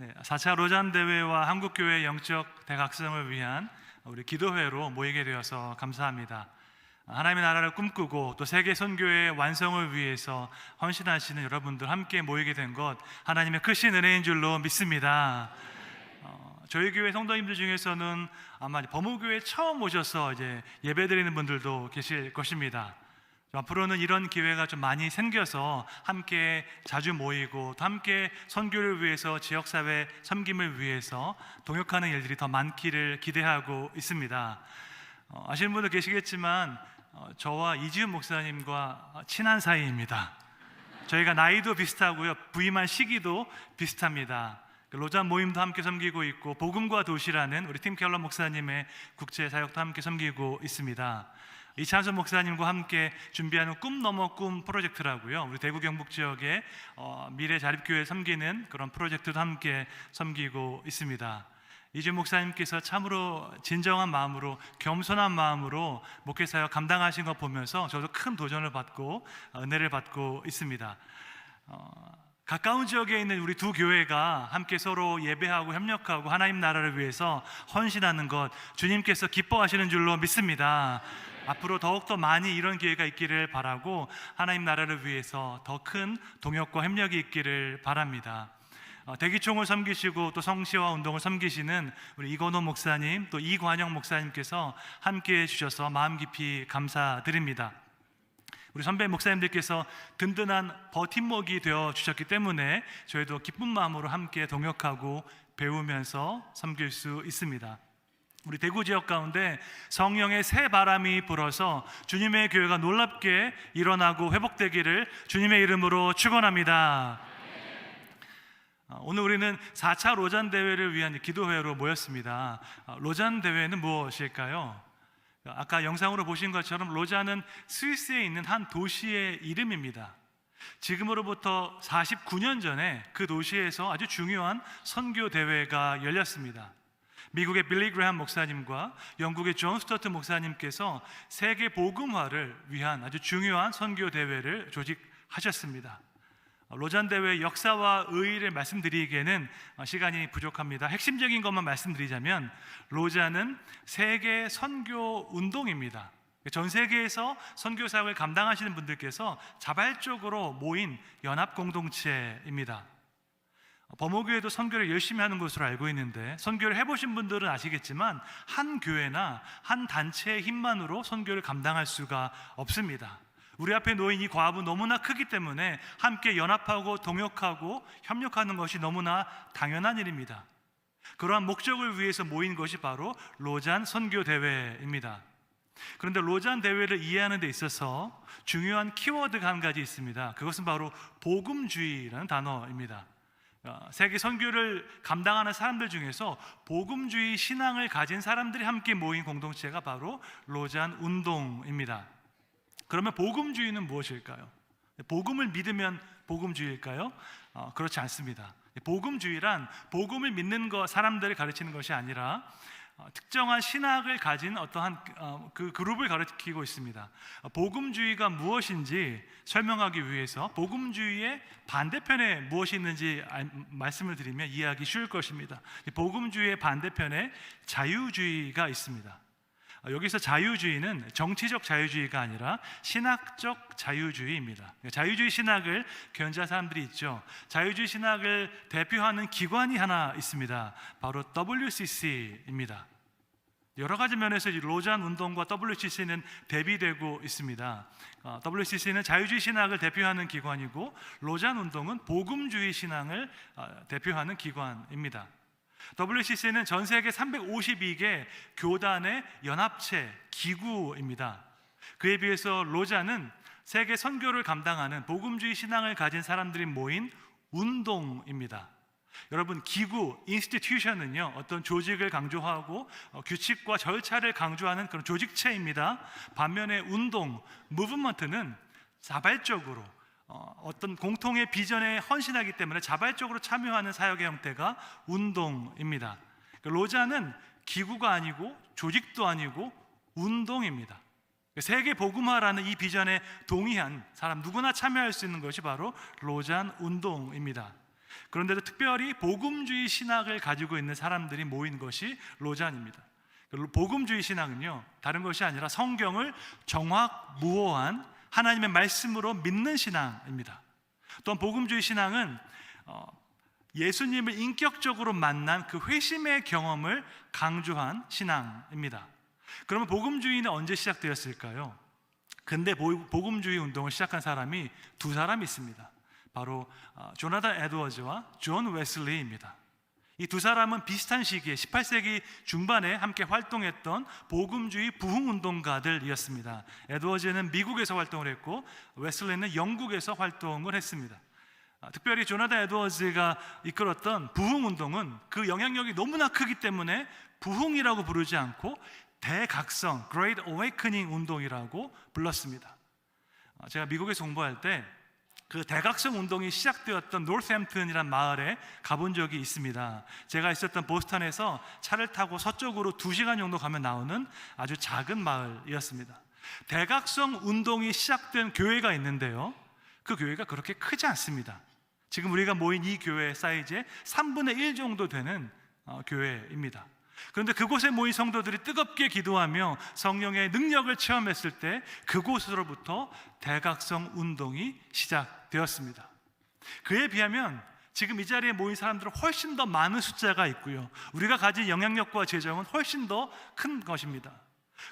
4차 로잔 대회와 한국교회 영적 대각성을 위한 우리 기도회로 모이게 되어서 감사합니다. 하나님의 나라를 꿈꾸고 또 세계 선교의 완성을 위해서 헌신하시는 여러분들 함께 모이게 된 것 하나님의 크신 은혜인 줄로 믿습니다. 저희 교회 성도님들 중에서는 아마 범우교회 처음 오셔서 이제 예배드리는 분들도 계실 것입니다. 앞으로는 이런 기회가 좀 많이 생겨서 함께 자주 모이고 또 함께 선교를 위해서 지역사회 섬김을 위해서 동역하는 일들이 더 많기를 기대하고 있습니다. 아시는 분도 계시겠지만 저와 이지훈 목사님과 친한 사이입니다. 저희가 나이도 비슷하고요, 부임한 시기도 비슷합니다. 로잔 모임도 함께 섬기고 있고 복음과 도시라는 우리 팀 켈러 목사님의 국제 사역도 함께 섬기고 있습니다. 이찬수 목사님과 함께 준비하는 꿈 넘어 꿈 프로젝트라고요, 우리 대구 경북 지역의 미래 자립교회 섬기는 그런 프로젝트도 함께 섬기고 있습니다. 이준 목사님께서 참으로 진정한 마음으로 겸손한 마음으로 목회사역 감당하신 것 보면서 저도 큰 도전을 받고 은혜를 받고 있습니다. 가까운 지역에 있는 우리 두 교회가 함께 서로 예배하고 협력하고 하나님 나라를 위해서 헌신하는 것 주님께서 기뻐하시는 줄로 믿습니다. 앞으로 더욱더 많이 이런 기회가 있기를 바라고 하나님 나라를 위해서 더 큰 동역과 협력이 있기를 바랍니다. 대기총을 섬기시고 또 성시와 운동을 섬기시는 우리 이건호 목사님 또 이관영 목사님께서 함께해 주셔서 마음 깊이 감사드립니다. 우리 선배 목사님들께서 든든한 버팀목이 되어 주셨기 때문에 저희도 기쁜 마음으로 함께 동역하고 배우면서 섬길 수 있습니다. 우리 대구 지역 가운데 성령의 새 바람이 불어서 주님의 교회가 놀랍게 일어나고 회복되기를 주님의 이름으로 축원합니다. 오늘 우리는 4차 로잔 대회를 위한 기도회로 모였습니다. 로잔 대회는 무엇일까요? 아까 영상으로 보신 것처럼 로잔은 스위스에 있는 한 도시의 이름입니다. 지금으로부터 49년 전에 그 도시에서 아주 중요한 선교 대회가 열렸습니다. 미국의 빌리 그레함 목사님과 영국의 존 스토트 목사님께서 세계 복음화를 위한 아주 중요한 선교 대회를 조직하셨습니다. 로잔 대회 역사와 의의를 말씀드리기에는 시간이 부족합니다. 핵심적인 것만 말씀드리자면 로잔은 세계 선교 운동입니다. 전 세계에서 선교 사역을 감당하시는 분들께서 자발적으로 모인 연합 공동체입니다. 범호교회도 선교를 열심히 하는 것으로 알고 있는데 선교를 해보신 분들은 아시겠지만 한 교회나 한 단체의 힘만으로 선교를 감당할 수가 없습니다. 우리 앞에 놓인 이 과업은 너무나 크기 때문에 함께 연합하고 동역하고 협력하는 것이 너무나 당연한 일입니다. 그러한 목적을 위해서 모인 것이 바로 로잔 선교 대회입니다. 그런데 로잔 대회를 이해하는 데 있어서 중요한 키워드가 한 가지 있습니다. 그것은 바로 복음주의라는 단어입니다. 세계 선교를 감당하는 사람들 중에서 복음주의 신앙을 가진 사람들이 함께 모인 공동체가 바로 로잔 운동입니다. 그러면 복음주의는 무엇일까요? 복음을 믿으면 복음주의일까요? 그렇지 않습니다. 복음주의란 복음을 믿는 것, 사람들을 가르치는 것이 아니라 특정한 신학을 가진 어떠한 그 그룹을 가리키고 있습니다. 복음주의가 무엇인지 설명하기 위해서 복음주의의 반대편에 무엇이 있는지 말씀을 드리면 이해하기 쉬울 것입니다. 복음주의의 반대편에 자유주의가 있습니다. 여기서 자유주의는 정치적 자유주의가 아니라 신학적 자유주의입니다. 자유주의 신학을 견지한 사람들이 있죠. 자유주의 신학을 대표하는 기관이 하나 있습니다. 바로 WCC입니다. 여러 가지 면에서 로잔 운동과 WCC는 대비되고 있습니다. WCC는 자유주의 신학을 대표하는 기관이고 로잔 운동은 복음주의 신앙을 대표하는 기관입니다. WCC는 전 세계 352개 교단의 연합체, 기구입니다. 그에 비해서 로잔은 세계 선교를 감당하는 복음주의 신앙을 가진 사람들이 모인 운동입니다. 여러분, 기구, 인스티튜션은요 어떤 조직을 강조하고 규칙과 절차를 강조하는 그런 조직체입니다. 반면에 운동, 무브먼트는 자발적으로 어떤 공통의 비전에 헌신하기 때문에 자발적으로 참여하는 사역의 형태가 운동입니다. 로잔은 기구가 아니고 조직도 아니고 운동입니다. 세계 복음화라는 이 비전에 동의한 사람 누구나 참여할 수 있는 것이 바로 로잔 운동입니다. 그런데도 특별히 복음주의 신학을 가지고 있는 사람들이 모인 것이 로잔입니다. 복음주의 신학은요, 다른 것이 아니라 성경을 정확무오한 하나님의 말씀으로 믿는 신앙입니다. 또한 복음주의 신앙은 예수님을 인격적으로 만난 그 회심의 경험을 강조한 신앙입니다. 그러면 복음주의는 언제 시작되었을까요? 근데 복음주의 운동을 시작한 사람이 두 사람이 있습니다. 바로 조나단 에드워즈와 존 웨슬리입니다. 이 두 사람은 비슷한 시기에 18세기 중반에 함께 활동했던 복음주의 부흥운동가들이었습니다. 에드워즈는 미국에서 활동을 했고 웨슬리는 영국에서 활동을 했습니다. 특별히 조나단 에드워즈가 이끌었던 부흥운동은 그 영향력이 너무나 크기 때문에 부흥이라고 부르지 않고 대각성, Great Awakening 운동이라고 불렀습니다. 제가 미국에서 공부할 때 그 대각성 운동이 시작되었던 노스햄튼이란 마을에 가본 적이 있습니다. 제가 있었던 보스턴에서 차를 타고 서쪽으로 2시간 정도 가면 나오는 아주 작은 마을이었습니다. 대각성 운동이 시작된 교회가 있는데요, 그 교회가 그렇게 크지 않습니다. 지금 우리가 모인 이 교회 사이즈의 3분의 1 정도 되는 교회입니다. 그런데 그곳에 모인 성도들이 뜨겁게 기도하며 성령의 능력을 체험했을 때 그곳으로부터 대각성 운동이 시작되었습니다. 그에 비하면 지금 이 자리에 모인 사람들은 훨씬 더 많은 숫자가 있고요, 우리가 가진 영향력과 재정은 훨씬 더 큰 것입니다.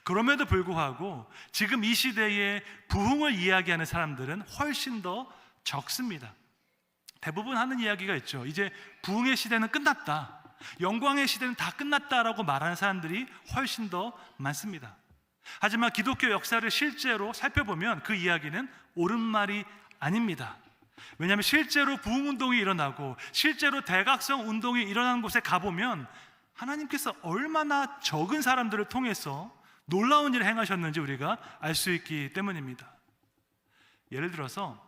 그럼에도 불구하고 지금 이 시대에 부흥을 이야기하는 사람들은 훨씬 더 적습니다. 대부분 하는 이야기가 있죠. 이제 부흥의 시대는 끝났다, 영광의 시대는 다 끝났다라고 말하는 사람들이 훨씬 더 많습니다. 하지만 기독교 역사를 실제로 살펴보면 그 이야기는 옳은 말이 아닙니다. 왜냐하면 실제로 부흥운동이 일어나고 실제로 대각성 운동이 일어난 곳에 가보면 하나님께서 얼마나 적은 사람들을 통해서 놀라운 일을 행하셨는지 우리가 알 수 있기 때문입니다. 예를 들어서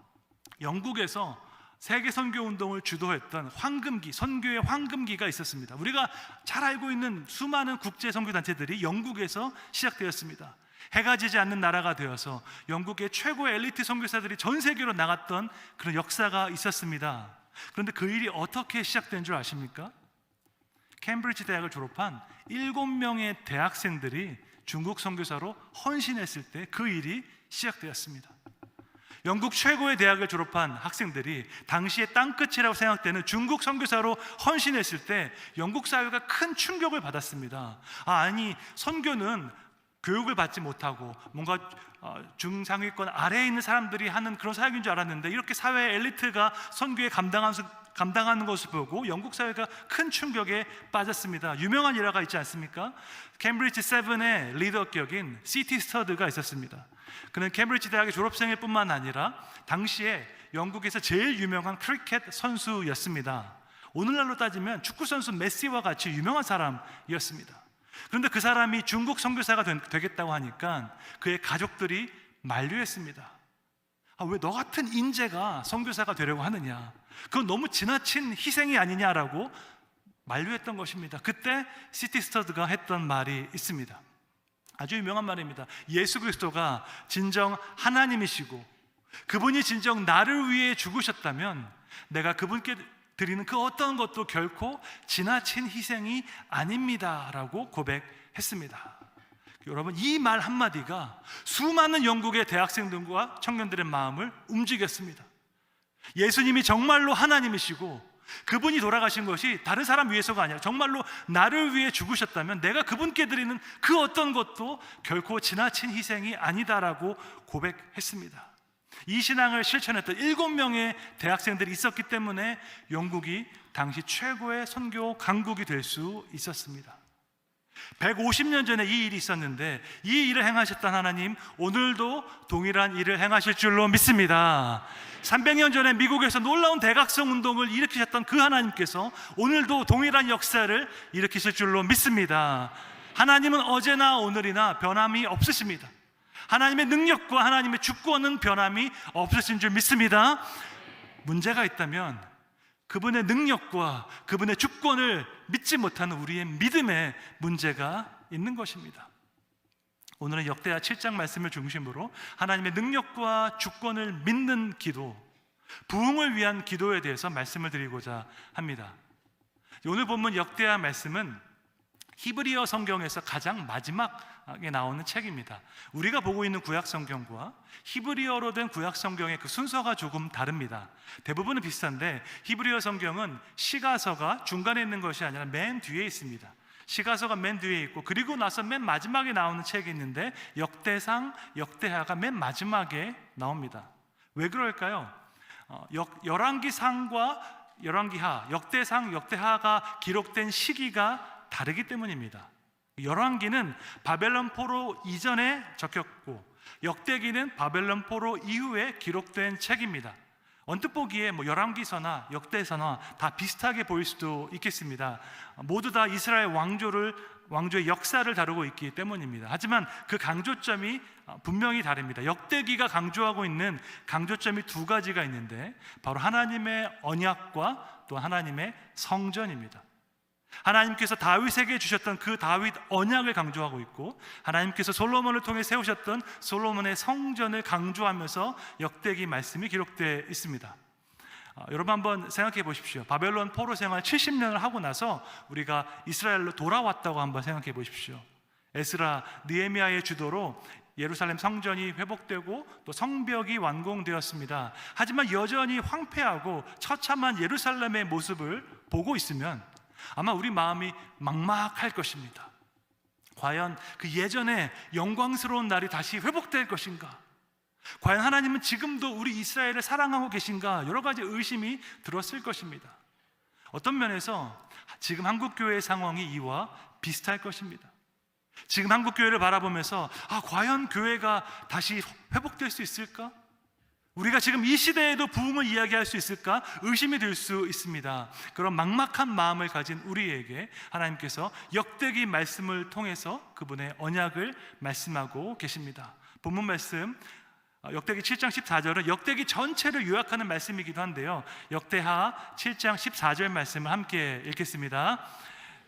영국에서 세계 선교 운동을 주도했던 황금기, 선교의 황금기가 있었습니다. 우리가 잘 알고 있는 수많은 국제 선교 단체들이 영국에서 시작되었습니다. 해가 지지 않는 나라가 되어서 영국의 최고의 엘리트 선교사들이 전 세계로 나갔던 그런 역사가 있었습니다. 그런데 그 일이 어떻게 시작된 줄 아십니까? 캠브리지 대학을 졸업한 7명의 대학생들이 중국 선교사로 헌신했을 때 그 일이 시작되었습니다. 영국 최고의 대학을 졸업한 학생들이 당시의 땅끝이라고 생각되는 중국 선교사로 헌신했을 때 영국 사회가 큰 충격을 받았습니다. 아니, 선교는 교육을 받지 못하고 뭔가 중상위권 아래에 있는 사람들이 하는 그런 사역인 줄 알았는데 이렇게 사회의 엘리트가 선교에 감당하는 것을 보고 영국 사회가 큰 충격에 빠졌습니다. 유명한 일화가 있지 않습니까? 캠브리지 7의 리더격인 C.T. 스터드가 있었습니다. 그는 캠브리지 대학의 졸업생일 뿐만 아니라 당시에 영국에서 제일 유명한 크리켓 선수였습니다. 오늘날로 따지면 축구 선수 메시와 같이 유명한 사람이었습니다. 그런데 그 사람이 중국 선교사가 되겠다고 하니까 그의 가족들이 만류했습니다. 왜 너 같은 인재가 선교사가 되려고 하느냐, 그건 너무 지나친 희생이 아니냐라고 만류했던 것입니다. 그때 C.T. 스터드가 했던 말이 있습니다. 아주 유명한 말입니다. 예수 그리스도가 진정 하나님이시고 그분이 진정 나를 위해 죽으셨다면 내가 그분께 드리는 그 어떤 것도 결코 지나친 희생이 아닙니다 라고 고백했습니다. 여러분, 이 말 한마디가 수많은 영국의 대학생들과 청년들의 마음을 움직였습니다. 예수님이 정말로 하나님이시고 그분이 돌아가신 것이 다른 사람 위해서가 아니라 정말로 나를 위해 죽으셨다면 내가 그분께 드리는 그 어떤 것도 결코 지나친 희생이 아니다라고 고백했습니다. 이 신앙을 실천했던 7명의 대학생들이 있었기 때문에 영국이 당시 최고의 선교 강국이 될 수 있었습니다. 150년 전에 이 일이 있었는데 이 일을 행하셨던 하나님, 오늘도 동일한 일을 행하실 줄로 믿습니다. 300년 전에 미국에서 놀라운 대각성 운동을 일으키셨던 그 하나님께서 오늘도 동일한 역사를 일으키실 줄로 믿습니다. 하나님은 어제나 오늘이나 변함이 없으십니다. 하나님의 능력과 하나님의 주권은 변함이 없으신 줄 믿습니다. 문제가 있다면 그분의 능력과 그분의 주권을 믿지 못하는 우리의 믿음에 문제가 있는 것입니다. 오늘은 역대하 7장 말씀을 중심으로 하나님의 능력과 주권을 믿는 기도, 부흥을 위한 기도에 대해서 말씀을 드리고자 합니다. 오늘 본문 역대하 말씀은 히브리어 성경에서 가장 마지막에 나오는 책입니다. 우리가 보고 있는 구약 성경과 히브리어로 된 구약 성경의 그 순서가 조금 다릅니다. 대부분은 비슷한데 히브리어 성경은 시가서가 중간에 있는 것이 아니라 맨 뒤에 있습니다. 시가서가 맨 뒤에 있고, 그리고 나서 맨 마지막에 나오는 책이 있는데 역대상, 역대하가 맨 마지막에 나옵니다. 왜 그럴까요? 열왕기상과 열왕기하, 역대상, 역대하가 기록된 시기가 다르기 때문입니다. 열왕기는 바벨론 포로 이전에 적혔고, 역대기는 바벨론 포로 이후에 기록된 책입니다. 언뜻 보기에 열왕기서나 역대서나 다 비슷하게 보일 수도 있겠습니다. 모두 다 이스라엘 왕조의 역사를 다루고 있기 때문입니다. 하지만 그 강조점이 분명히 다릅니다. 역대기가 강조하고 있는 강조점이 두 가지가 있는데, 바로 하나님의 언약과 또 하나님의 성전입니다. 하나님께서 다윗에게 주셨던 그 다윗 언약을 강조하고 있고, 하나님께서 솔로몬을 통해 세우셨던 솔로몬의 성전을 강조하면서 역대기 말씀이 기록되어 있습니다. 여러분 한번 생각해 보십시오. 바벨론 포로 생활 70년을 하고 나서 우리가 이스라엘로 돌아왔다고 한번 생각해 보십시오. 에스라, 느헤미야의 주도로 예루살렘 성전이 회복되고 또 성벽이 완공되었습니다. 하지만 여전히 황폐하고 처참한 예루살렘의 모습을 보고 있으면 아마 우리 마음이 막막할 것입니다. 과연 그 예전에 영광스러운 날이 다시 회복될 것인가? 과연 하나님은 지금도 우리 이스라엘을 사랑하고 계신가? 여러 가지 의심이 들었을 것입니다. 어떤 면에서 지금 한국교회의 상황이 이와 비슷할 것입니다. 지금 한국교회를 바라보면서 과연 교회가 다시 회복될 수 있을까? 우리가 지금 이 시대에도 부흥을 이야기할 수 있을까? 의심이 들 수 있습니다. 그런 막막한 마음을 가진 우리에게 하나님께서 역대기 말씀을 통해서 그분의 언약을 말씀하고 계십니다. 본문 말씀 역대기 7장 14절은 역대기 전체를 요약하는 말씀이기도 한데요, 역대하 7장 14절 말씀을 함께 읽겠습니다.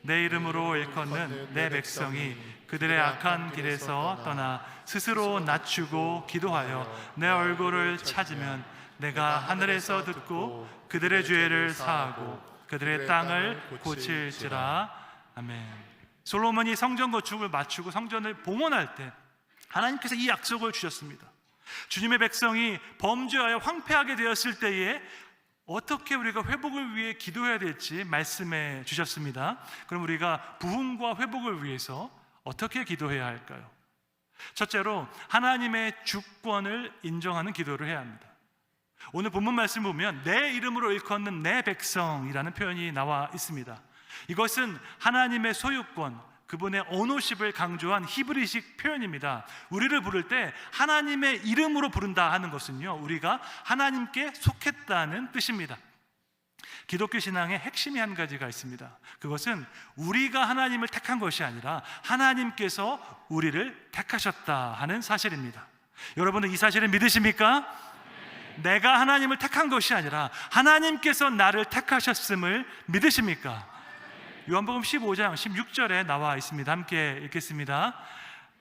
내 이름으로 일컫는 내 백성이 그들의 악한 길에서 떠나 스스로 낮추고 기도하여 내 얼굴을 찾으면 내가 하늘에서 듣고 그들의 죄를 사하고 그들의 땅을 고칠지라. 아멘. 솔로몬이 성전 건축을 마치고 성전을 봉헌할 때 하나님께서 이 약속을 주셨습니다. 주님의 백성이 범죄하여 황폐하게 되었을 때에 어떻게 우리가 회복을 위해 기도해야 될지 말씀해 주셨습니다. 그럼 우리가 부흥과 회복을 위해서 어떻게 기도해야 할까요? 첫째로 하나님의 주권을 인정하는 기도를 해야 합니다. 오늘 본문 말씀 보면 내 이름으로 일컫는 내 백성이라는 표현이 나와 있습니다. 이것은 하나님의 소유권, 그분의 오너십을 강조한 히브리식 표현입니다. 우리를 부를 때 하나님의 이름으로 부른다 하는 것은요, 우리가 하나님께 속했다는 뜻입니다. 기독교 신앙의 핵심이 한 가지가 있습니다. 그것은 우리가 하나님을 택한 것이 아니라 하나님께서 우리를 택하셨다 하는 사실입니다. 여러분은 이 사실을 믿으십니까? 내가 하나님을 택한 것이 아니라 하나님께서 나를 택하셨음을 믿으십니까? 요한복음 15장 16절에 나와 있습니다. 함께 읽겠습니다.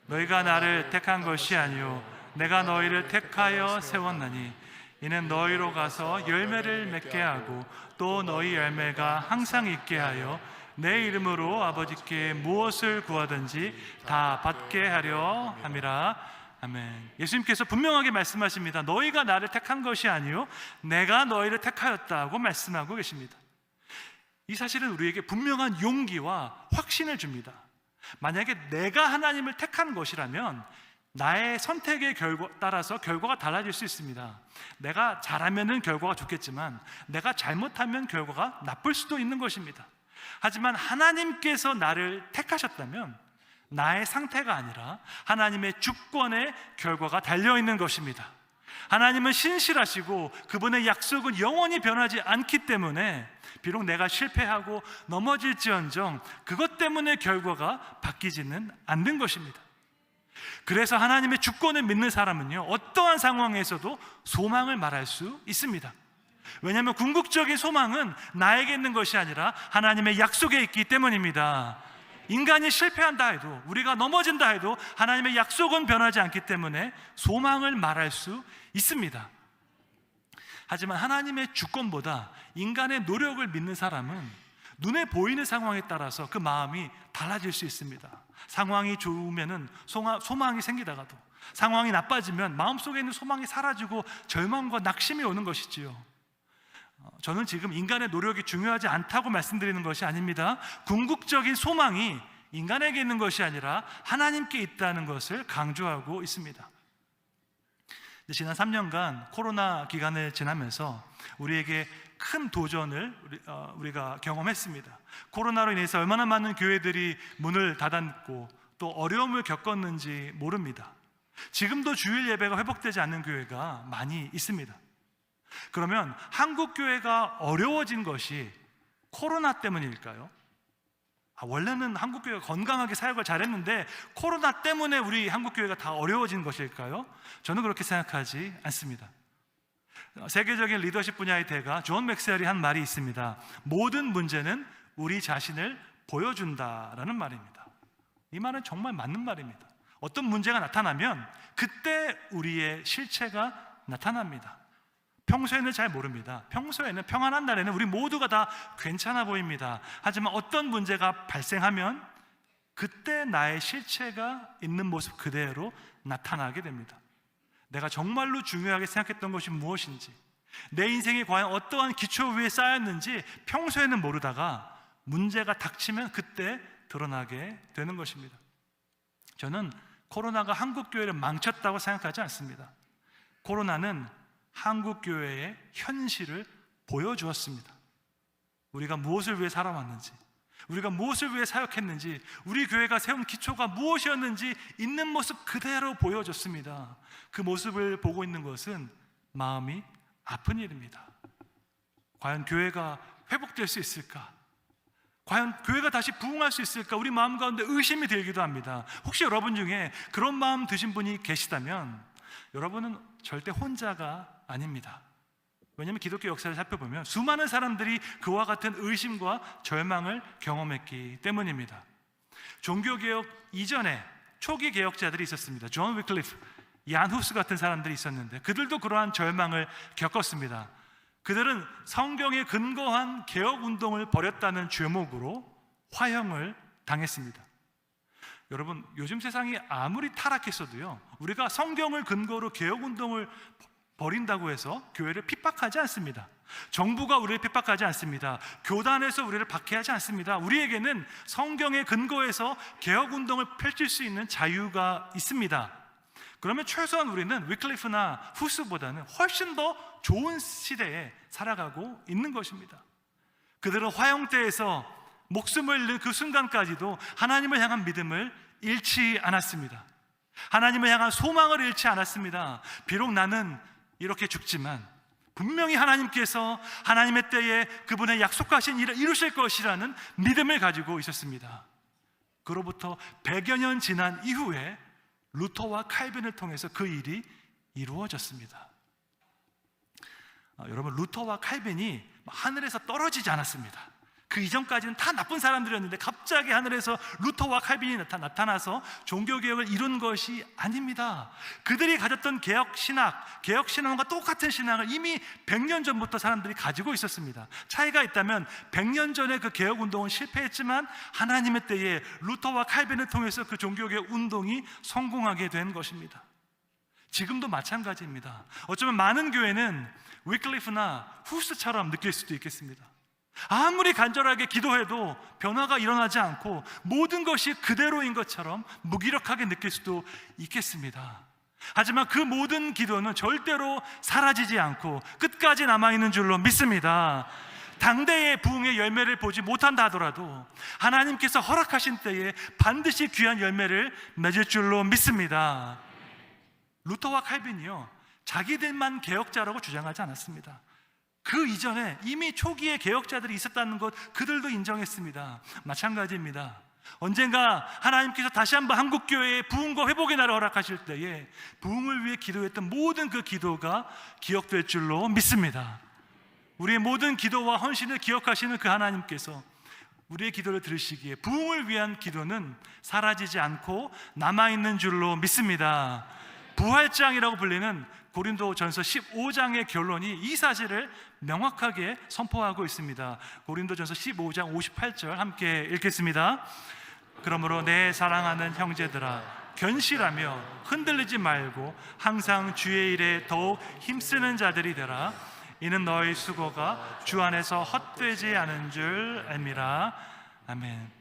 너희가 나를 택한 것이 아니요 내가 너희를 택하여 세웠나니 이는 너희로 가서 열매를 맺게 하고 또 너희 열매가 항상 있게 하여 내 이름으로 아버지께 무엇을 구하든지 다 받게 하려 함이라. 아멘. 예수님께서 분명하게 말씀하십니다. 너희가 나를 택한 것이 아니요 내가 너희를 택하였다고 말씀하고 계십니다. 이 사실은 우리에게 분명한 용기와 확신을 줍니다. 만약에 내가 하나님을 택한 것이라면 나의 선택에 따라서 결과가 달라질 수 있습니다. 내가 잘하면 결과가 좋겠지만 내가 잘못하면 결과가 나쁠 수도 있는 것입니다. 하지만 하나님께서 나를 택하셨다면 나의 상태가 아니라 하나님의 주권에 결과가 달려있는 것입니다. 하나님은 신실하시고 그분의 약속은 영원히 변하지 않기 때문에 비록 내가 실패하고 넘어질지언정 그것 때문에 결과가 바뀌지는 않는 것입니다. 그래서 하나님의 주권을 믿는 사람은요, 어떠한 상황에서도 소망을 말할 수 있습니다. 왜냐하면 궁극적인 소망은 나에게 있는 것이 아니라 하나님의 약속에 있기 때문입니다. 인간이 실패한다 해도, 우리가 넘어진다 해도 하나님의 약속은 변하지 않기 때문에 소망을 말할 수 있습니다. 하지만 하나님의 주권보다 인간의 노력을 믿는 사람은 눈에 보이는 상황에 따라서 그 마음이 달라질 수 있습니다. 상황이 좋으면 소망이 생기다가도 상황이 나빠지면 마음속에 있는 소망이 사라지고 절망과 낙심이 오는 것이지요. 저는 지금 인간의 노력이 중요하지 않다고 말씀드리는 것이 아닙니다. 궁극적인 소망이 인간에게 있는 것이 아니라 하나님께 있다는 것을 강조하고 있습니다. 지난 3년간 코로나 기간을 지나면서 우리에게 큰 도전을 우리가 경험했습니다. 코로나로 인해서 얼마나 많은 교회들이 문을 닫았고 또 어려움을 겪었는지 모릅니다. 지금도 주일 예배가 회복되지 않는 교회가 많이 있습니다. 그러면 한국 교회가 어려워진 것이 코로나 때문일까요? 원래는 한국 교회가 건강하게 사역을 잘했는데 코로나 때문에 우리 한국 교회가 다 어려워진 것일까요? 저는 그렇게 생각하지 않습니다. 세계적인 리더십 분야의 대가 존 맥스웰이 한 말이 있습니다. 모든 문제는 우리 자신을 보여준다라는 말입니다. 이 말은 정말 맞는 말입니다. 어떤 문제가 나타나면 그때 우리의 실체가 나타납니다. 평소에는 잘 모릅니다. 평소에는 평안한 날에는 우리 모두가 다 괜찮아 보입니다. 하지만 어떤 문제가 발생하면 그때 나의 실체가 있는 모습 그대로 나타나게 됩니다. 내가 정말로 중요하게 생각했던 것이 무엇인지, 내 인생이 과연 어떠한 기초 위에 쌓였는지 평소에는 모르다가 문제가 닥치면 그때 드러나게 되는 것입니다. 저는 코로나가 한국 교회를 망쳤다고 생각하지 않습니다. 코로나는 한국 교회의 현실을 보여주었습니다. 우리가 무엇을 위해 살아왔는지, 우리가 무엇을 위해 사역했는지, 우리 교회가 세운 기초가 무엇이었는지 있는 모습 그대로 보여줬습니다. 그 모습을 보고 있는 것은 마음이 아픈 일입니다. 과연 교회가 회복될 수 있을까? 과연 교회가 다시 부흥할 수 있을까? 우리 마음 가운데 의심이 들기도 합니다. 혹시 여러분 중에 그런 마음 드신 분이 계시다면 여러분은 절대 혼자가 아닙니다. 왜냐하면 기독교 역사를 살펴보면 수많은 사람들이 그와 같은 의심과 절망을 경험했기 때문입니다. 종교개혁 이전에 초기 개혁자들이 있었습니다. 존 위클리프, 얀 후스 같은 사람들이 있었는데 그들도 그러한 절망을 겪었습니다. 그들은 성경에 근거한 개혁운동을 벌였다는 죄목으로 화형을 당했습니다. 여러분, 요즘 세상이 아무리 타락했어도요, 우리가 성경을 근거로 개혁운동을 벌인다고 해서 교회를 핍박하지 않습니다. 정부가 우리를 핍박하지 않습니다. 교단에서 우리를 박해하지 않습니다. 우리에게는 성경의 근거에서 개혁운동을 펼칠 수 있는 자유가 있습니다. 그러면 최소한 우리는 위클리프나 후스보다는 훨씬 더 좋은 시대에 살아가고 있는 것입니다. 그들은 화형대에서 목숨을 잃는 그 순간까지도 하나님을 향한 믿음을 잃지 않았습니다. 하나님을 향한 소망을 잃지 않았습니다. 비록 나는 이렇게 죽지만 분명히 하나님께서 하나님의 때에 그분의 약속하신 일을 이루실 것이라는 믿음을 가지고 있었습니다. 그로부터 100여 년 지난 이후에 루터와 칼빈을 통해서 그 일이 이루어졌습니다. 여러분, 루터와 칼빈이 하늘에서 떨어지지 않았습니다. 그 이전까지는 다 나쁜 사람들이었는데 갑자기 하늘에서 루터와 칼빈이 나타나서 종교개혁을 이룬 것이 아닙니다. 그들이 가졌던 개혁신앙과 똑같은 신앙을 이미 100년 전부터 사람들이 가지고 있었습니다. 차이가 있다면 100년 전에 그 개혁운동은 실패했지만 하나님의 때에 루터와 칼빈을 통해서 그 종교개혁 운동이 성공하게 된 것입니다. 지금도 마찬가지입니다. 어쩌면 많은 교회는 위클리프나 후스처럼 느낄 수도 있겠습니다. 아무리 간절하게 기도해도 변화가 일어나지 않고 모든 것이 그대로인 것처럼 무기력하게 느낄 수도 있겠습니다. 하지만 그 모든 기도는 절대로 사라지지 않고 끝까지 남아있는 줄로 믿습니다. 당대의 부흥의 열매를 보지 못한다 하더라도 하나님께서 허락하신 때에 반드시 귀한 열매를 맺을 줄로 믿습니다. 루터와 칼빈이요, 자기들만 개혁자라고 주장하지 않았습니다. 그 이전에 이미 초기에 개혁자들이 있었다는 것 그들도 인정했습니다. 마찬가지입니다. 언젠가 하나님께서 다시 한번 한국교회의 부흥과 회복의 날을 허락하실 때에 부흥을 위해 기도했던 모든 그 기도가 기억될 줄로 믿습니다. 우리의 모든 기도와 헌신을 기억하시는 그 하나님께서 우리의 기도를 들으시기에 부흥을 위한 기도는 사라지지 않고 남아있는 줄로 믿습니다. 부활장이라고 불리는 고린도전서 15장의 결론이 이 사실을 명확하게 선포하고 있습니다. 고린도전서 15장 58절 함께 읽겠습니다. 그러므로 내 사랑하는 형제들아, 견실하며 흔들리지 말고 항상 주의 일에 더욱 힘쓰는 자들이 되라. 이는 너희 수고가 주 안에서 헛되지 않은 줄 알미라. 아멘.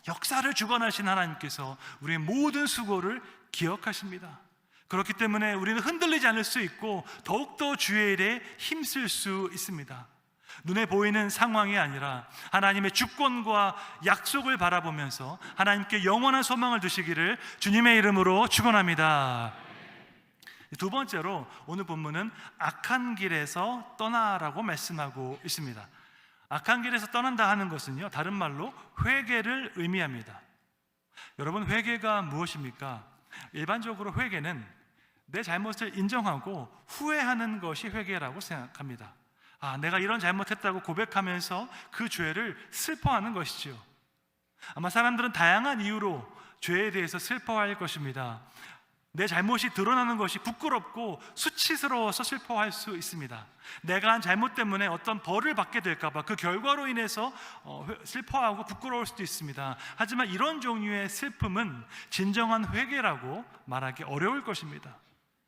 역사를 주관하신 하나님께서 우리의 모든 수고를 기억하십니다. 그렇기 때문에 우리는 흔들리지 않을 수 있고 더욱더 주의 일에 힘쓸 수 있습니다. 눈에 보이는 상황이 아니라 하나님의 주권과 약속을 바라보면서 하나님께 영원한 소망을 두시기를 주님의 이름으로 축원합니다. 두 번째로 오늘 본문은 악한 길에서 떠나라고 말씀하고 있습니다. 악한 길에서 떠난다 하는 것은요, 다른 말로 회개를 의미합니다. 여러분, 회개가 무엇입니까? 일반적으로 회개는 내 잘못을 인정하고 후회하는 것이 회개라고 생각합니다. 내가 이런 잘못했다고 고백하면서 그 죄를 슬퍼하는 것이죠. 아마 사람들은 다양한 이유로 죄에 대해서 슬퍼할 것입니다. 내 잘못이 드러나는 것이 부끄럽고 수치스러워서 슬퍼할 수 있습니다. 내가 한 잘못 때문에 어떤 벌을 받게 될까 봐 그 결과로 인해서 슬퍼하고 부끄러울 수도 있습니다. 하지만 이런 종류의 슬픔은 진정한 회개라고 말하기 어려울 것입니다.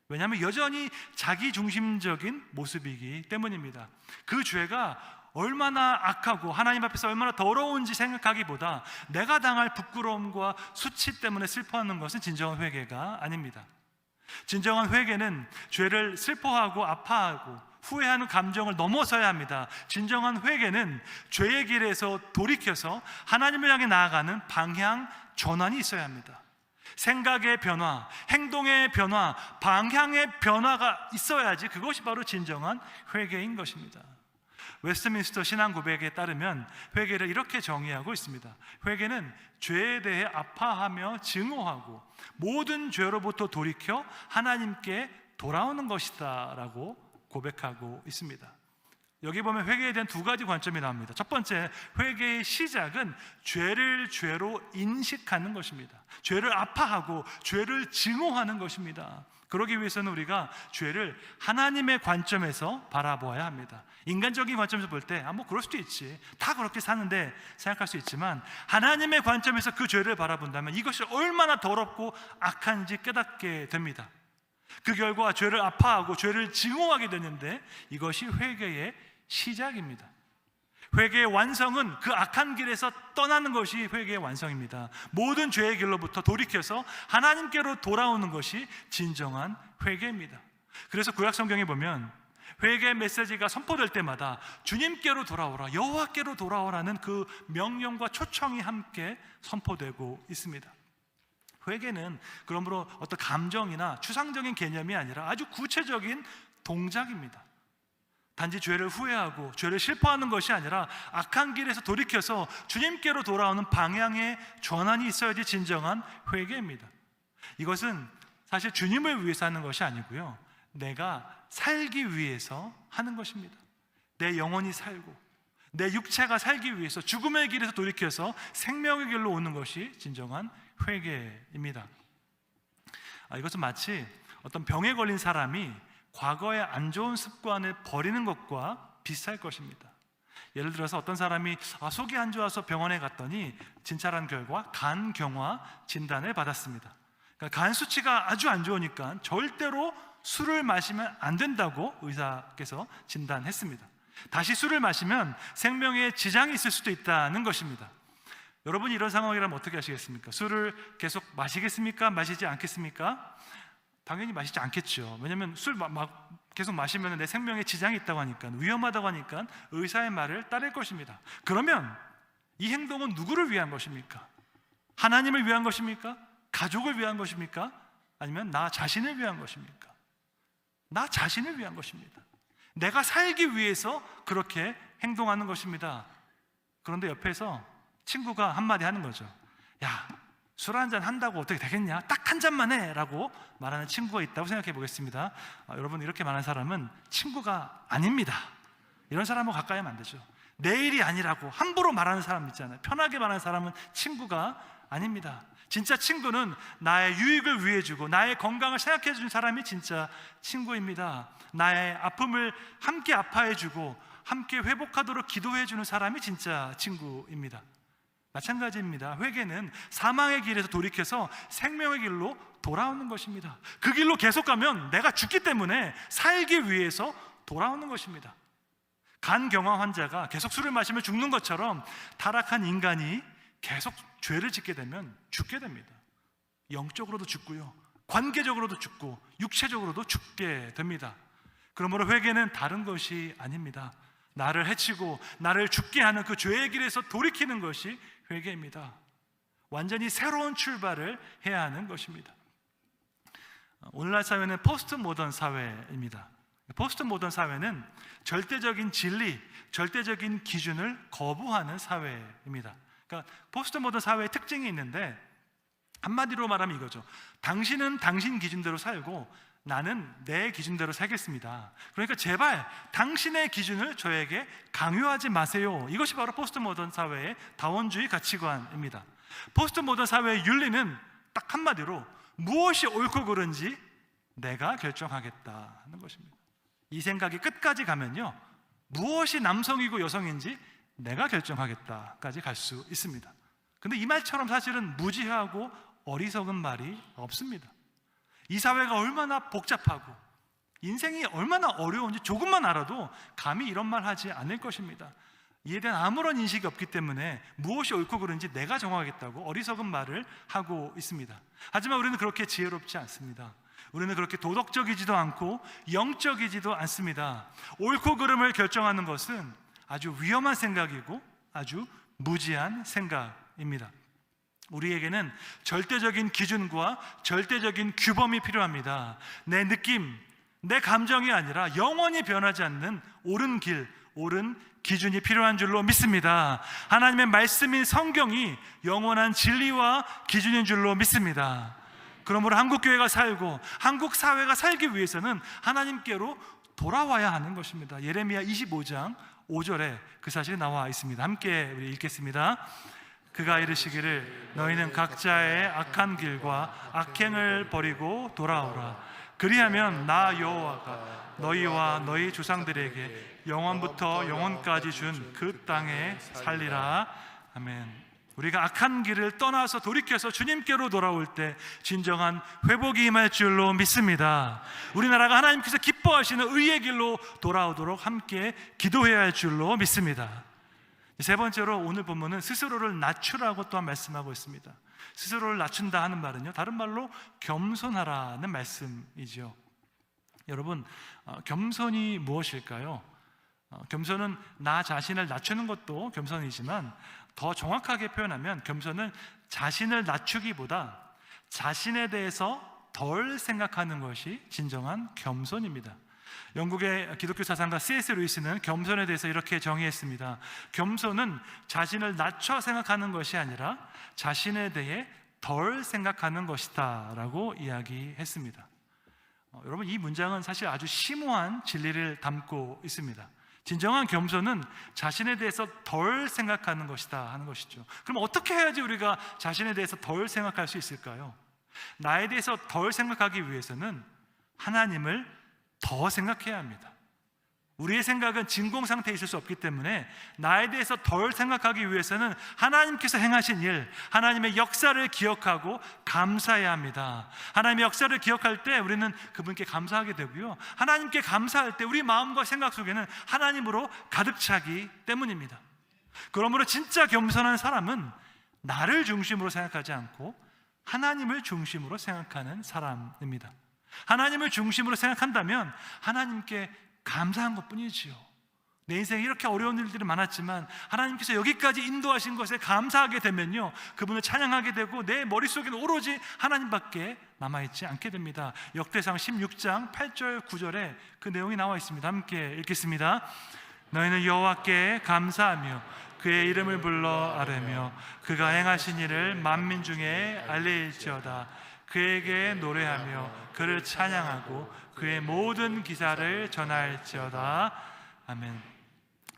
왜냐하면 여전히 자기중심적인 모습이기 때문입니다. 그 죄가 얼마나 악하고 하나님 앞에서 얼마나 더러운지 생각하기보다 내가 당할 부끄러움과 수치 때문에 슬퍼하는 것은 진정한 회개가 아닙니다. 진정한 회개는 죄를 슬퍼하고 아파하고 후회하는 감정을 넘어서야 합니다. 진정한 회개는 죄의 길에서 돌이켜서 하나님을 향해 나아가는 방향 전환이 있어야 합니다. 생각의 변화, 행동의 변화, 방향의 변화가 있어야지 그것이 바로 진정한 회개인 것입니다. 웨스트민스터 신앙고백에 따르면 회개를 이렇게 정의하고 있습니다. 회개는 죄에 대해 아파하며 증오하고 모든 죄로부터 돌이켜 하나님께 돌아오는 것이다 라고 고백하고 있습니다. 여기 보면 회개에 대한 두 가지 관점이 나옵니다. 첫 번째, 회개의 시작은 죄를 죄로 인식하는 것입니다. 죄를 아파하고 죄를 증오하는 것입니다. 그러기 위해서는 우리가 죄를 하나님의 관점에서 바라보아야 합니다. 인간적인 관점에서 볼 때 뭐 그럴 수도 있지, 다 그렇게 사는데 생각할 수 있지만, 하나님의 관점에서 그 죄를 바라본다면 이것이 얼마나 더럽고 악한지 깨닫게 됩니다. 그 결과 죄를 아파하고 죄를 증오하게 되는데 이것이 회개의 시작입니다. 회개의 완성은 그 악한 길에서 떠나는 것이 회개의 완성입니다. 모든 죄의 길로부터 돌이켜서 하나님께로 돌아오는 것이 진정한 회개입니다. 그래서 구약 성경에 보면 회개의 메시지가 선포될 때마다 주님께로 돌아오라, 여호와께로 돌아오라는 그 명령과 초청이 함께 선포되고 있습니다. 회개는 그러므로 어떤 감정이나 추상적인 개념이 아니라 아주 구체적인 동작입니다. 단지 죄를 후회하고 죄를 슬퍼하는 것이 아니라 악한 길에서 돌이켜서 주님께로 돌아오는 방향의 전환이 있어야지 진정한 회개입니다. 이것은 사실 주님을 위해서 하는 것이 아니고요, 내가 살기 위해서 하는 것입니다. 내 영혼이 살고 내 육체가 살기 위해서 죽음의 길에서 돌이켜서 생명의 길로 오는 것이 진정한 회개입니다. 이것은 마치 어떤 병에 걸린 사람이 과거의 안 좋은 습관을 버리는 것과 비슷할 것입니다. 예를 들어서 어떤 사람이 속이 안 좋아서 병원에 갔더니 진찰한 결과 간경화 진단을 받았습니다. 그러니까 간 수치가 아주 안 좋으니까 절대로 술을 마시면 안 된다고 의사께서 진단했습니다. 다시 술을 마시면 생명에 지장이 있을 수도 있다는 것입니다. 여러분이 이런 상황이라면 어떻게 하시겠습니까? 술을 계속 마시겠습니까? 마시지 않겠습니까? 당연히 마시지 않겠죠. 왜냐하면 술 계속 마시면 내 생명에 지장이 있다고 하니까, 위험하다고 하니까 의사의 말을 따를 것입니다. 그러면 이 행동은 누구를 위한 것입니까? 하나님을 위한 것입니까? 가족을 위한 것입니까? 아니면 나 자신을 위한 것입니까? 나 자신을 위한 것입니다. 내가 살기 위해서 그렇게 행동하는 것입니다. 그런데 옆에서 친구가 한마디 하는 거죠. 야, 술 한잔 한다고 어떻게 되겠냐? 딱 한 잔만 해! 라고 말하는 친구가 있다고 생각해 보겠습니다. 여러분, 이렇게 말하는 사람은 친구가 아닙니다. 이런 사람하고 가까이 하면 안 되죠. 내 일이 아니라고 함부로 말하는 사람 있잖아요. 편하게 말하는 사람은 친구가 아닙니다. 진짜 친구는 나의 유익을 위해 주고 나의 건강을 생각해 주는 사람이 진짜 친구입니다. 나의 아픔을 함께 아파해 주고 함께 회복하도록 기도해 주는 사람이 진짜 친구입니다. 마찬가지입니다. 회개는 사망의 길에서 돌이켜서 생명의 길로 돌아오는 것입니다. 그 길로 계속 가면 내가 죽기 때문에 살기 위해서 돌아오는 것입니다. 간경화 환자가 계속 술을 마시면 죽는 것처럼 타락한 인간이 계속 죄를 짓게 되면 죽게 됩니다. 영적으로도 죽고요, 관계적으로도 죽고 육체적으로도 죽게 됩니다. 그러므로 회개는 다른 것이 아닙니다. 나를 해치고 나를 죽게 하는 그 죄의 길에서 돌이키는 것이 회개입니다. 완전히 새로운 출발을 해야 하는 것입니다. 오늘날 사회는 포스트 모던 사회입니다. 포스트 모던 사회는 절대적인 진리, 절대적인 기준을 거부하는 사회입니다. 그러니까 포스트 모던 사회의 특징이 있는데 한마디로 말하면 이거죠. 당신은 당신 기준대로 살고 나는 내 기준대로 살겠습니다. 그러니까 제발 당신의 기준을 저에게 강요하지 마세요. 이것이 바로 포스트 모던 사회의 다원주의 가치관입니다. 포스트 모던 사회의 윤리는 딱 한마디로 무엇이 옳고 그른지 내가 결정하겠다 하는 것입니다. 이 생각이 끝까지 가면요, 무엇이 남성이고 여성인지 내가 결정하겠다까지 갈 수 있습니다. 근데 이 말처럼 사실은 무지하고 어리석은 말이 없습니다. 이 사회가 얼마나 복잡하고 인생이 얼마나 어려운지 조금만 알아도 감히 이런 말 하지 않을 것입니다. 이에 대한 아무런 인식이 없기 때문에 무엇이 옳고 그른지 내가 정하겠다고 어리석은 말을 하고 있습니다. 하지만 우리는 그렇게 지혜롭지 않습니다. 우리는 그렇게 도덕적이지도 않고 영적이지도 않습니다. 옳고 그름을 결정하는 것은 아주 위험한 생각이고 아주 무지한 생각입니다. 우리에게는 절대적인 기준과 절대적인 규범이 필요합니다. 내 느낌, 내 감정이 아니라 영원히 변하지 않는 옳은 길, 옳은 기준이 필요한 줄로 믿습니다. 하나님의 말씀인 성경이 영원한 진리와 기준인 줄로 믿습니다. 그러므로 한국교회가 살고 한국 사회가 살기 위해서는 하나님께로 돌아와야 하는 것입니다. 예레미야 25장 5절에 그 사실이 나와 있습니다. 함께 우리 읽겠습니다. 그가 이르시기를 너희는 각자의 악한 길과 악행을 버리고 돌아오라. 그리하면 나 여호와가 너희와 너희 조상들에게 영원부터 영원까지 준 그 땅에 살리라. 아멘. 우리가 악한 길을 떠나서 돌이켜서 주님께로 돌아올 때 진정한 회복이 임할 줄로 믿습니다. 우리나라가 하나님께서 기뻐하시는 의의 길로 돌아오도록 함께 기도해야 할 줄로 믿습니다. 세 번째로 오늘 본문은 스스로를 낮추라고 또한 말씀하고 있습니다. 스스로를 낮춘다 하는 말은요, 다른 말로 겸손하라는 말씀이죠. 여러분, 겸손이 무엇일까요? 겸손은 나 자신을 낮추는 것도 겸손이지만 더 정확하게 표현하면 겸손은 자신을 낮추기보다 자신에 대해서 덜 생각하는 것이 진정한 겸손입니다. 영국의 기독교 사상가 C.S. 루이스는 겸손에 대해서 이렇게 정의했습니다. 겸손은 자신을 낮춰 생각하는 것이 아니라 자신에 대해 덜 생각하는 것이다 라고 이야기했습니다. 여러분, 이 문장은 사실 아주 심오한 진리를 담고 있습니다. 진정한 겸손은 자신에 대해서 덜 생각하는 것이다 하는 것이죠. 그럼 어떻게 해야지 우리가 자신에 대해서 덜 생각할 수 있을까요? 나에 대해서 덜 생각하기 위해서는 하나님을 더 생각해야 합니다. 우리의 생각은 진공 상태에 있을 수 없기 때문에 나에 대해서 덜 생각하기 위해서는 하나님께서 행하신 일, 하나님의 역사를 기억하고 감사해야 합니다. 하나님의 역사를 기억할 때 우리는 그분께 감사하게 되고요, 하나님께 감사할 때 우리 마음과 생각 속에는 하나님으로 가득 차기 때문입니다. 그러므로 진짜 겸손한 사람은 나를 중심으로 생각하지 않고 하나님을 중심으로 생각하는 사람입니다. 하나님을 중심으로 생각한다면 하나님께 감사한 것뿐이지요. 내 인생에 이렇게 어려운 일들이 많았지만 하나님께서 여기까지 인도하신 것에 감사하게 되면요, 그분을 찬양하게 되고 내 머릿속에는 오로지 하나님밖에 남아있지 않게 됩니다. 역대상 16장 8절 9절에 그 내용이 나와 있습니다. 함께 읽겠습니다. 너희는 여호와께 감사하며 그의 이름을 불러 아뢰며 그가 행하신 일을 만민 중에 알릴지어다. 그에게 노래하며 그를 찬양하고 그의 모든 기사를 전할지어다. 아멘.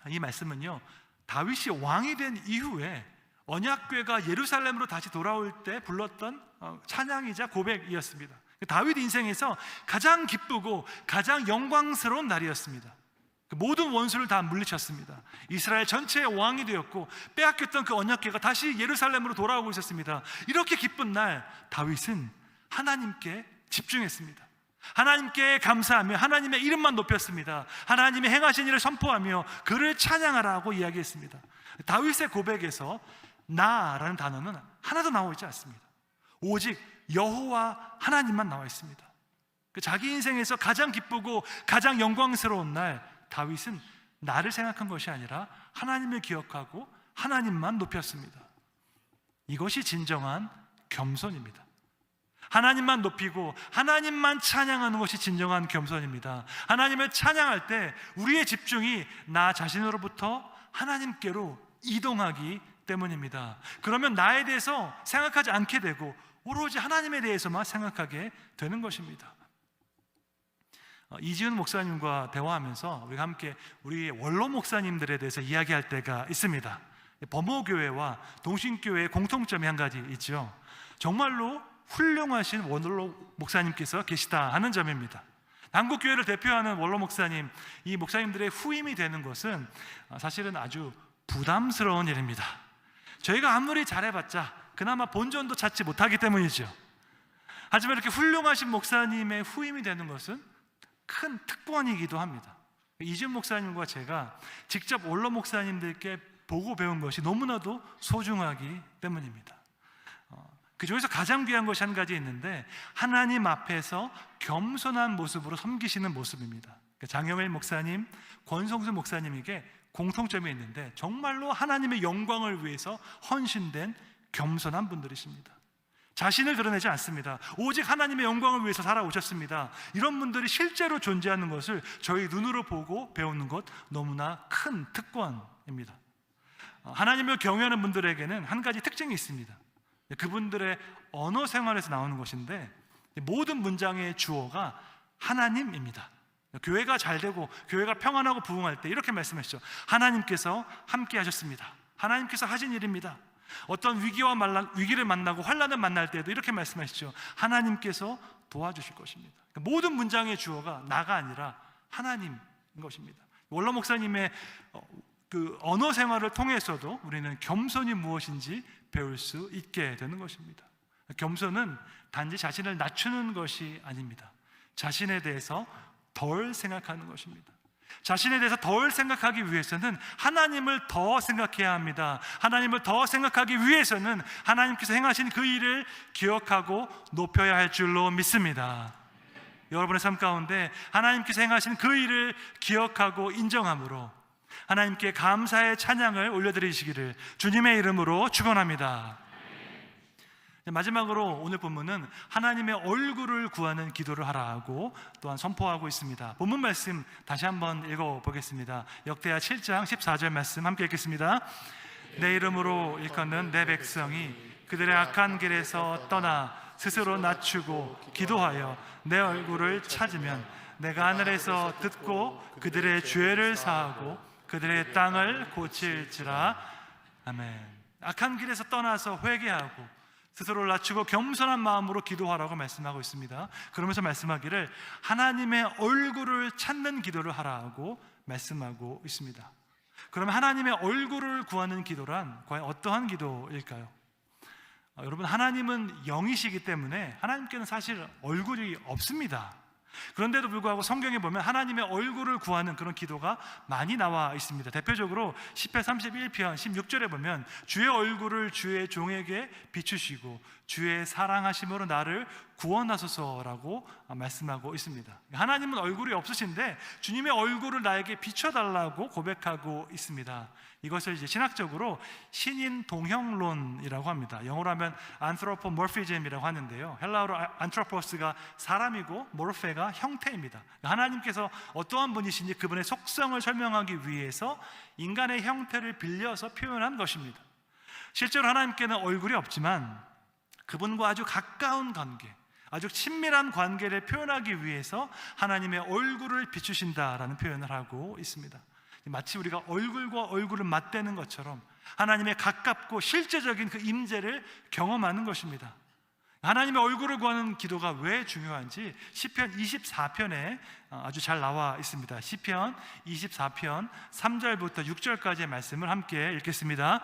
이 말씀은요, 다윗이 왕이 된 이후에 언약궤가 예루살렘으로 다시 돌아올 때 불렀던 찬양이자 고백이었습니다. 다윗 인생에서 가장 기쁘고 가장 영광스러운 날이었습니다. 모든 원수를 다 물리쳤습니다. 이스라엘 전체의 왕이 되었고 빼앗겼던 그 언약궤가 다시 예루살렘으로 돌아오고 있었습니다. 이렇게 기쁜 날 다윗은 하나님께 집중했습니다. 하나님께 감사하며 하나님의 이름만 높였습니다. 하나님의 행하신 일을 선포하며 그를 찬양하라고 이야기했습니다. 다윗의 고백에서 나라는 단어는 하나도 나와 있지 않습니다. 오직 여호와 하나님만 나와 있습니다. 자기 인생에서 가장 기쁘고 가장 영광스러운 날 다윗은 나를 생각한 것이 아니라 하나님을 기억하고 하나님만 높였습니다. 이것이 진정한 겸손입니다. 하나님만 높이고 하나님만 찬양하는 것이 진정한 겸손입니다. 하나님을 찬양할 때 우리의 집중이 나 자신으로부터 하나님께로 이동하기 때문입니다. 그러면 나에 대해서 생각하지 않게 되고 오로지 하나님에 대해서만 생각하게 되는 것입니다. 이지훈 목사님과 대화하면서 우리가 함께 우리 원로 목사님들에 대해서 이야기할 때가 있습니다. 범호교회와 동신교회의 공통점이 한 가지 있죠. 정말로 훌륭하신 원로 목사님께서 계시다 하는 점입니다. 한국교회를 대표하는 원로 목사님, 이 목사님들의 후임이 되는 것은 사실은 아주 부담스러운 일입니다. 저희가 아무리 잘해봤자 그나마 본전도 찾지 못하기 때문이죠. 하지만 이렇게 훌륭하신 목사님의 후임이 되는 것은 큰 특권이기도 합니다. 이준 목사님과 제가 직접 원로 목사님들께 보고 배운 것이 너무나도 소중하기 때문입니다. 그 중에서 가장 귀한 것이 한 가지 있는데 하나님 앞에서 겸손한 모습으로 섬기시는 모습입니다. 장영일 목사님, 권성수 목사님에게 공통점이 있는데 정말로 하나님의 영광을 위해서 헌신된 겸손한 분들이십니다. 자신을 드러내지 않습니다. 오직 하나님의 영광을 위해서 살아오셨습니다. 이런 분들이 실제로 존재하는 것을 저희 눈으로 보고 배우는 것 너무나 큰 특권입니다. 하나님을 경외하는 분들에게는 한 가지 특징이 있습니다. 그분들의 언어 생활에서 나오는 것인데 모든 문장의 주어가 하나님입니다. 교회가 잘 되고 교회가 평안하고 부흥할 때 이렇게 말씀하시죠. 하나님께서 함께 하셨습니다. 하나님께서 하신 일입니다. 어떤 위기를 만나고 환난을 만날 때도 이렇게 말씀하시죠. 하나님께서 도와주실 것입니다. 모든 문장의 주어가 나가 아니라 하나님인 것입니다. 원로 목사님의 그 언어 생활을 통해서도 우리는 겸손이 무엇인지 배울 수 있게 되는 것입니다. 겸손은 단지 자신을 낮추는 것이 아닙니다. 자신에 대해서 덜 생각하는 것입니다. 자신에 대해서 덜 생각하기 위해서는 하나님을 더 생각해야 합니다. 하나님을 더 생각하기 위해서는 하나님께서 행하신 그 일을 기억하고 높여야 할 줄로 믿습니다. 여러분의 삶 가운데 하나님께서 행하신 그 일을 기억하고 인정함으로 하나님께 감사의 찬양을 올려드리시기를 주님의 이름으로 축원합니다. 마지막으로 오늘 본문은 하나님의 얼굴을 구하는 기도를 하라고 또한 선포하고 있습니다. 본문 말씀 다시 한번 읽어보겠습니다. 역대하 7장 14절 말씀 함께 읽겠습니다. 내 이름으로 일컫는 내 백성이 그들의 악한 길에서 떠나 스스로 낮추고 기도하여 내 얼굴을 찾으면 내가 하늘에서 듣고 그들의 죄를 사하고 그들의 땅을 고칠지라. 아멘. 악한 길에서 떠나서 회개하고 스스로를 낮추고 겸손한 마음으로 기도하라고 말씀하고 있습니다. 그러면서 말씀하기를 하나님의 얼굴을 찾는 기도를 하라고 말씀하고 있습니다. 그러면 하나님의 얼굴을 구하는 기도란 과연 어떠한 기도일까요? 여러분, 하나님은 영이시기 때문에 하나님께는 사실 얼굴이 없습니다. 그런데도 불구하고 성경에 보면 하나님의 얼굴을 구하는 그런 기도가 많이 나와 있습니다. 대표적으로 시편 31편 16절에 보면 주의 얼굴을 주의 종에게 비추시고 주의 사랑하심으로 나를 구원하소서라고 말씀하고 있습니다. 하나님은 얼굴이 없으신데 주님의 얼굴을 나에게 비춰달라고 고백하고 있습니다. 이것을 이제 신학적으로 신인 동형론이라고 합니다. 영어로 하면 anthropomorphism이라고 하는데요. 헬라어로 anthropos가 사람이고 morphe가 형태입니다. 하나님께서 어떠한 분이신지 그분의 속성을 설명하기 위해서 인간의 형태를 빌려서 표현한 것입니다. 실제로 하나님께는 얼굴이 없지만 그분과 아주 가까운 관계, 아주 친밀한 관계를 표현하기 위해서 하나님의 얼굴을 비추신다라는 표현을 하고 있습니다. 마치 우리가 얼굴과 얼굴을 맞대는 것처럼 하나님의 가깝고 실제적인 그 임재를 경험하는 것입니다. 하나님의 얼굴을 구하는 기도가 왜 중요한지 시편 24편에 아주 잘 나와 있습니다. 시편 24편 3절부터 6절까지의 말씀을 함께 읽겠습니다.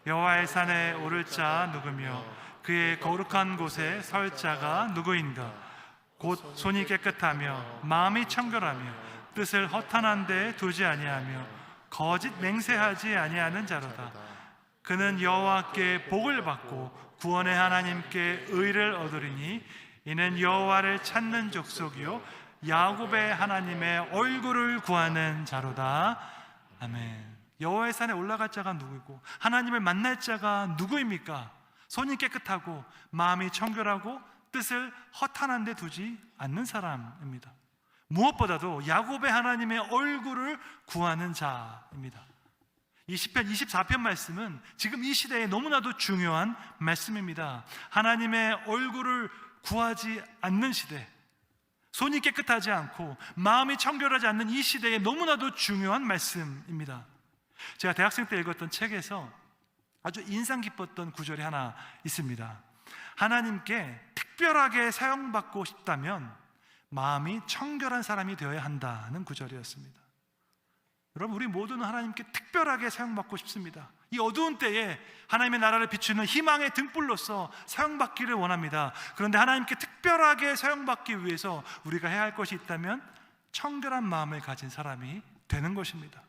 여호와의 산에 오를 자 누구며 그의 거룩한 곳에 설 자가 누구인가? 곧 손이 깨끗하며 마음이 청결하며 뜻을 허탄한 데 두지 아니하며 거짓 맹세하지 아니하는 자로다. 그는 여호와께 복을 받고 구원의 하나님께 의를 얻으리니 이는 여호와를 찾는 족속이요 야곱의 하나님의 얼굴을 구하는 자로다. 아멘. 여호와의 산에 올라갈 자가 누구이고 하나님을 만날 자가 누구입니까? 손이 깨끗하고 마음이 청결하고 뜻을 허탄한 데 두지 않는 사람입니다. 무엇보다도 야곱의 하나님의 얼굴을 구하는 자입니다. 이 시편 24편 말씀은 지금 이 시대에 너무나도 중요한 말씀입니다. 하나님의 얼굴을 구하지 않는 시대, 손이 깨끗하지 않고 마음이 청결하지 않는 이 시대에 너무나도 중요한 말씀입니다. 제가 대학생 때 읽었던 책에서 아주 인상 깊었던 구절이 하나 있습니다. 하나님께 특별하게 사용받고 싶다면 마음이 청결한 사람이 되어야 한다는 구절이었습니다. 여러분, 우리 모두는 하나님께 특별하게 사용받고 싶습니다. 이 어두운 때에 하나님의 나라를 비추는 희망의 등불로서 사용받기를 원합니다. 그런데 하나님께 특별하게 사용받기 위해서 우리가 해야 할 것이 있다면 청결한 마음을 가진 사람이 되는 것입니다.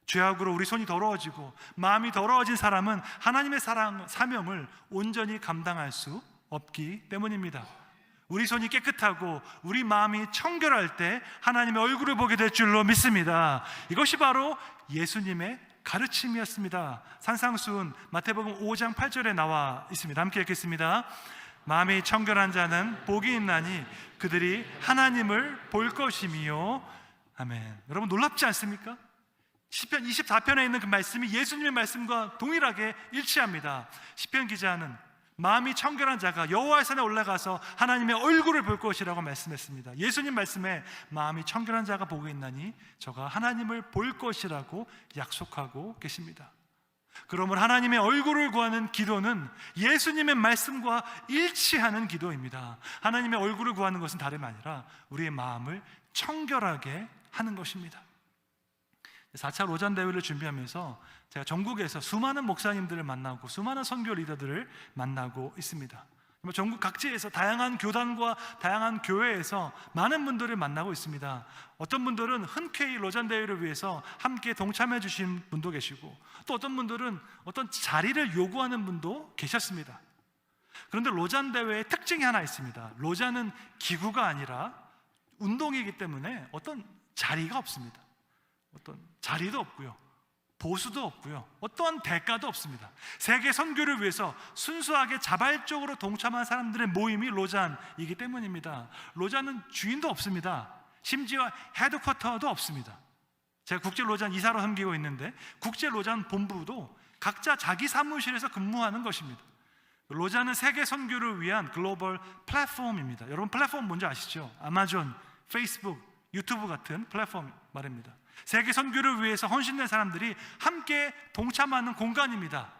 죄악으로 우리 손이 더러워지고 마음이 더러워진 사람은 하나님의 사명을 온전히 감당할 수 없기 때문입니다. 우리 손이 깨끗하고 우리 마음이 청결할 때 하나님의 얼굴을 보게 될 줄로 믿습니다. 이것이 바로 예수님의 가르침이었습니다. 산상수훈 마태복음 5장 8절에 나와 있습니다. 함께 읽겠습니다. 마음이 청결한 자는 복이 있나니 그들이 하나님을 볼 것이미요. 아멘. 여러분, 놀랍지 않습니까? 시편 24편에 있는 그 말씀이 예수님의 말씀과 동일하게 일치합니다. 시편 기자는 마음이 청결한 자가 여호와의 산에 올라가서 하나님의 얼굴을 볼 것이라고 말씀했습니다. 예수님 말씀에 마음이 청결한 자가 복이 있나니 저가 하나님을 볼 것이라고 약속하고 계십니다. 그러므로 하나님의 얼굴을 구하는 기도는 예수님의 말씀과 일치하는 기도입니다. 하나님의 얼굴을 구하는 것은 다름 아니라 우리의 마음을 청결하게 하는 것입니다. 4차 로잔 대회를 준비하면서 제가 전국에서 수많은 목사님들을 만나고 수많은 선교 리더들을 만나고 있습니다. 전국 각지에서 다양한 교단과 다양한 교회에서 많은 분들을 만나고 있습니다. 어떤 분들은 흔쾌히 로잔 대회를 위해서 함께 동참해 주신 분도 계시고 또 어떤 분들은 어떤 자리를 요구하는 분도 계셨습니다. 그런데 로잔 대회의 특징이 하나 있습니다. 로잔은 기구가 아니라 운동이기 때문에 어떤 자리가 없습니다. 어떤 자리도 없고요, 보수도 없고요, 어떠한 대가도 없습니다. 세계 선교를 위해서 순수하게 자발적으로 동참한 사람들의 모임이 로잔이기 때문입니다. 로잔은 주인도 없습니다. 심지어 헤드쿼터도 없습니다. 제가 국제 로잔 이사로 섬기고 있는데 국제 로잔 본부도 각자 자기 사무실에서 근무하는 것입니다. 로잔은 세계 선교를 위한 글로벌 플랫폼입니다. 여러분, 플랫폼 뭔지 아시죠? 아마존, 페이스북, 유튜브 같은 플랫폼 말입니다. 세계 선교를 위해서 헌신된 사람들이 함께 동참하는 공간입니다.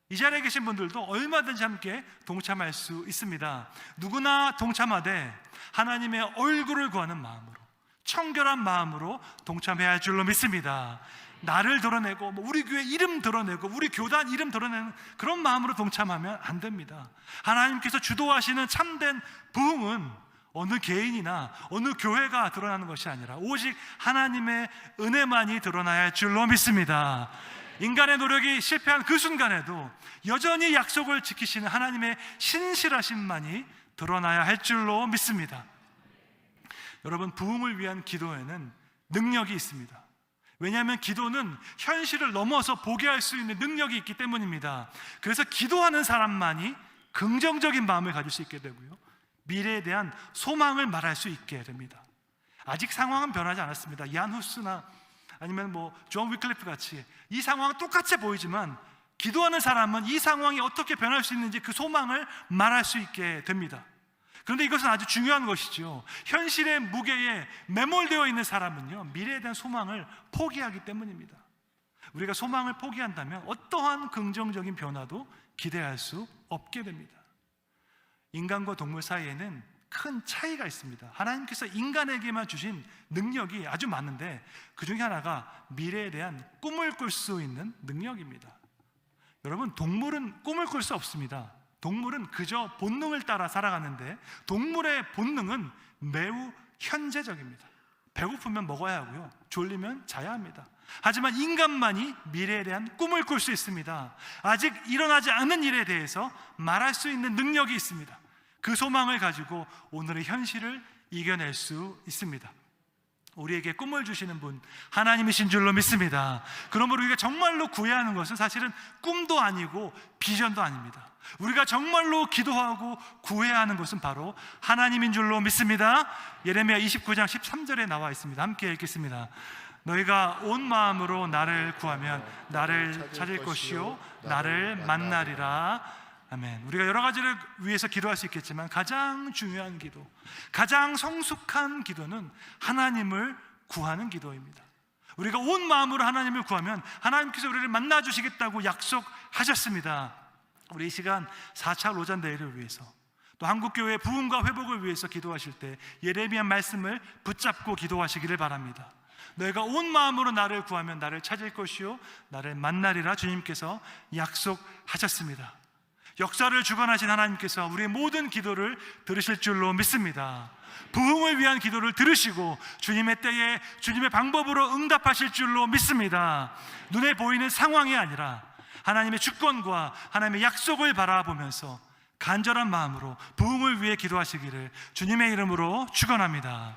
이 자리에 계신 분들도 얼마든지 함께 동참할 수 있습니다. 누구나 동참하되 하나님의 얼굴을 구하는 마음으로, 청결한 마음으로 동참해야 할 줄로 믿습니다. 나를 드러내고 우리 교회 이름 드러내고 우리 교단 이름 드러내는 그런 마음으로 동참하면 안 됩니다. 하나님께서 주도하시는 참된 부흥은 어느 개인이나 어느 교회가 드러나는 것이 아니라 오직 하나님의 은혜만이 드러나야 할 줄로 믿습니다. 인간의 노력이 실패한 그 순간에도 여전히 약속을 지키시는 하나님의 신실하심만이 드러나야 할 줄로 믿습니다. 여러분, 부흥을 위한 기도에는 능력이 있습니다. 왜냐하면 기도는 현실을 넘어서 보게 할 수 있는 능력이 있기 때문입니다. 그래서 기도하는 사람만이 긍정적인 마음을 가질 수 있게 되고요, 미래에 대한 소망을 말할 수 있게 됩니다. 아직 상황은 변하지 않았습니다. 이안 후스나 아니면 존 위클리프 같이 이 상황은 똑같이 보이지만 기도하는 사람은 이 상황이 어떻게 변할 수 있는지 그 소망을 말할 수 있게 됩니다. 그런데 이것은 아주 중요한 것이죠. 현실의 무게에 매몰되어 있는 사람은요, 미래에 대한 소망을 포기하기 때문입니다. 우리가 소망을 포기한다면 어떠한 긍정적인 변화도 기대할 수 없게 됩니다. 인간과 동물 사이에는 큰 차이가 있습니다. 하나님께서 인간에게만 주신 능력이 아주 많은데 그 중에 하나가 미래에 대한 꿈을 꿀 수 있는 능력입니다. 여러분, 동물은 꿈을 꿀 수 없습니다. 동물은 그저 본능을 따라 살아가는데 동물의 본능은 매우 현재적입니다. 배고프면 먹어야 하고요, 졸리면 자야 합니다. 하지만 인간만이 미래에 대한 꿈을 꿀 수 있습니다. 아직 일어나지 않은 일에 대해서 말할 수 있는 능력이 있습니다. 그 소망을 가지고 오늘의 현실을 이겨낼 수 있습니다. 우리에게 꿈을 주시는 분 하나님이신 줄로 믿습니다. 그러므로 우리가 정말로 구해야 하는 것은 사실은 꿈도 아니고 비전도 아닙니다. 우리가 정말로 기도하고 구해야 하는 것은 바로 하나님인 줄로 믿습니다. 예레미야 29장 13절에 나와 있습니다. 함께 읽겠습니다. 너희가 온 마음으로 나를 구하면 나를 찾을 것이요 나를 만나리라. 아멘. 우리가 여러 가지를 위해서 기도할 수 있겠지만 가장 중요한 기도, 가장 성숙한 기도는 하나님을 구하는 기도입니다. 우리가 온 마음으로 하나님을 구하면 하나님께서 우리를 만나 주시겠다고 약속하셨습니다. 우리 이 시간 4차 로잔 대회를 위해서, 또 한국교회의 부흥과 회복을 위해서 기도하실 때 예레미야 말씀을 붙잡고 기도하시기를 바랍니다. 너희가 온 마음으로 나를 구하면 나를 찾을 것이요 나를 만나리라. 주님께서 약속하셨습니다. 역사를 주관하신 하나님께서 우리의 모든 기도를 들으실 줄로 믿습니다. 부흥을 위한 기도를 들으시고 주님의 때에 주님의 방법으로 응답하실 줄로 믿습니다. 눈에 보이는 상황이 아니라 하나님의 주권과 하나님의 약속을 바라보면서 간절한 마음으로 부흥을 위해 기도하시기를 주님의 이름으로 축원합니다.